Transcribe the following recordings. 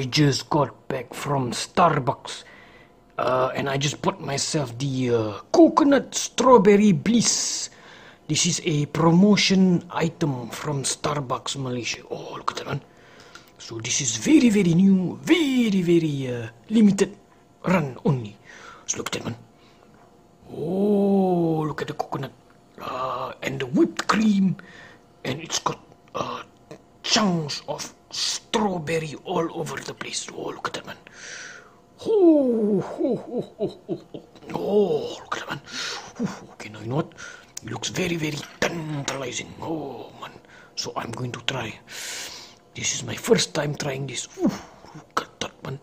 I just got back from Starbucks and I just bought myself the coconut strawberry bliss. This is a promotion item from Starbucks Malaysia. Oh, look at that one. So this is very, very new, very, very limited run only. So look at that one. Oh, look at the coconut and the whipped cream, and it's got chunks of strawberry all over the place. Oh, look at that one. Oh, look at that one. Okay, now you know what? It looks very, very tantalizing. Oh, man. So I'm going to try. This is my first time trying this. Ooh, look at that one.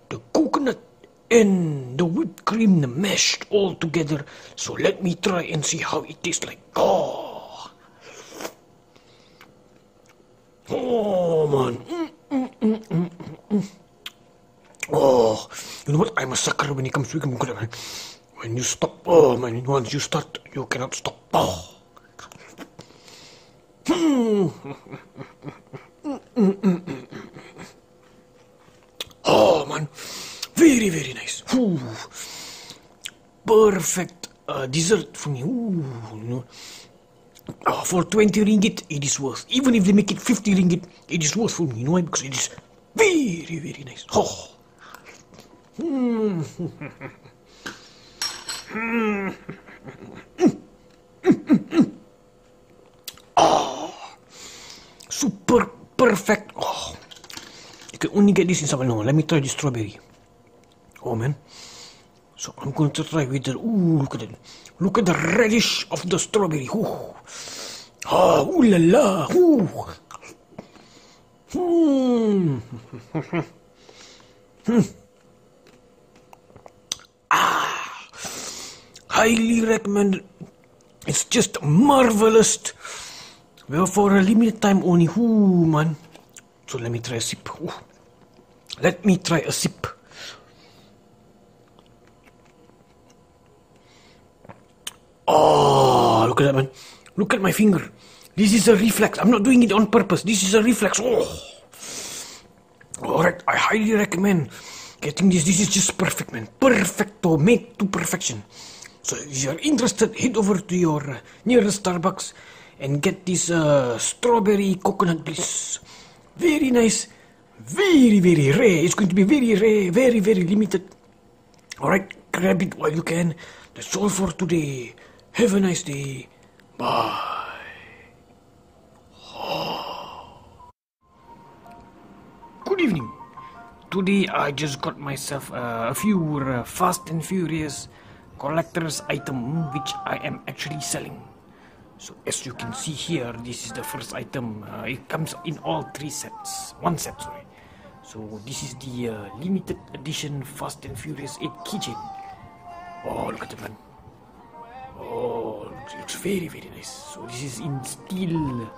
The coconut and the whipped cream mashed all together. So let me try and see how it tastes like. Oh, man. Oh, you know what? I'm a sucker when it comes to coconut. When you stop, oh man, once you start, you cannot stop. Oh. Oh man, very, very nice. Ooh. Perfect dessert for me. Ooh, you know. For 20 ringgit, it is worth. Even if they make it 50 ringgit, it is worth for me. You know why? Because it is very, very nice. Oh. Oh, super perfect. Oh, you can only get this in Sabah. No, let me try the strawberry. Oh man. So I'm going to try with the. Ooh, look at it. Look at the reddish of the strawberry. Ooh. Oh, ooh la la. Ooh. Highly recommended. It's just marvelous. Well, for a limited time only. Ooh, man. So let me try a sip. Ooh. Let me try a sip. Oh, look at that, man. Look at my finger. This is a reflex. I'm not doing it on purpose. This is a reflex. Oh. Alright, I highly recommend getting this. This is just perfect, man. Perfecto. Made to perfection. So if you're interested, head over to your nearest Starbucks and get this strawberry coconut bliss. Very nice. Very, very rare. It's going to be very rare. Very, very limited. Alright, grab it while you can. That's all for today. Have a nice day. Bye. Good evening. Today I just got myself a few Fast and Furious collector's item which I am actually selling. So as you can see here, this is the first item. It comes in all three sets. One set, sorry. So this is the limited edition Fast and Furious 8 keychain. Oh, look at the man. Oh, it looks very, very nice. So this is in steel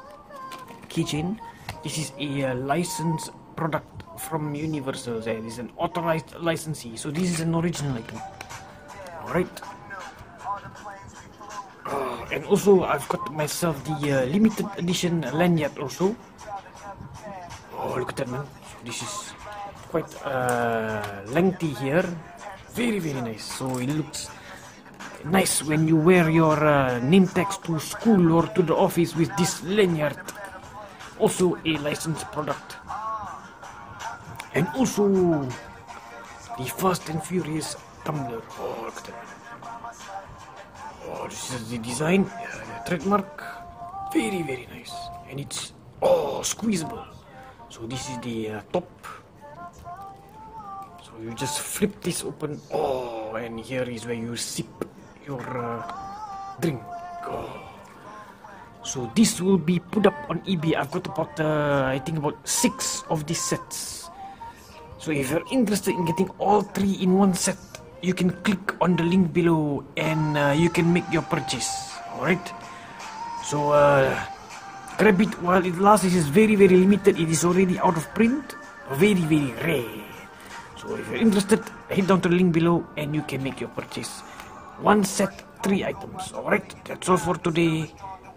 keychain. This is a licensed product from Universal. This is an authorized licensee. So this is an original item. Alright. And also I've got myself the limited edition lanyard also. Oh, look at that, man. So this is quite lengthy here. Very, very nice. So it looks nice when you wear your name tags to school or to the office with this lanyard. Also a licensed product. And also the Fast and Furious tumbler. Oh, look at that. Oh, this is the design, the trademark. Very, very nice. And it's squeezable. So this is the top. So you just flip this open. Oh, and here is where you sip your drink. Oh. So this will be put up on eBay. I've got about I think about 6 of these sets. So if you're interested in getting all 3 in one set, you can click on the link below and you can make your purchase. Alright. So grab it while it lasts. This is very, very limited. It is already out of print. Very, very rare. So if you're interested, head down to the link below and you can make your purchase. One set, 3 items. Alright. That's all for today.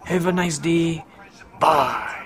Have a nice day. Bye.